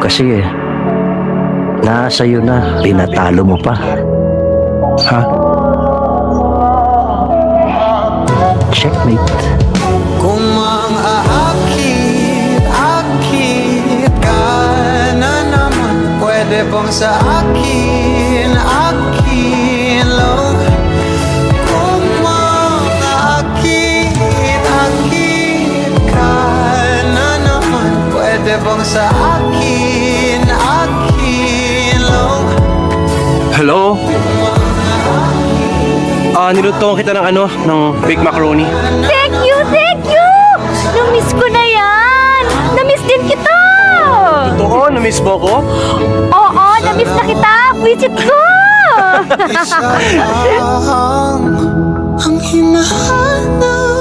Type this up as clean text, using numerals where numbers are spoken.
kasi nasa iyo na, pinatalo mo pa. Ha? Checkmate. Kung mang-aakit-akit ka na naman, pwede bang sa akin lang? Kung mang-aakit-akit ka na naman, pwede bang sa akin lang? Hello? Nilutuan kita ng big macaroni. Thank you, thank you! Na-miss ko na yan! Na-miss din kita! Totoo, na-miss mo ko? Oo, na-miss na kita! Visit ko! Isang ang hinahanap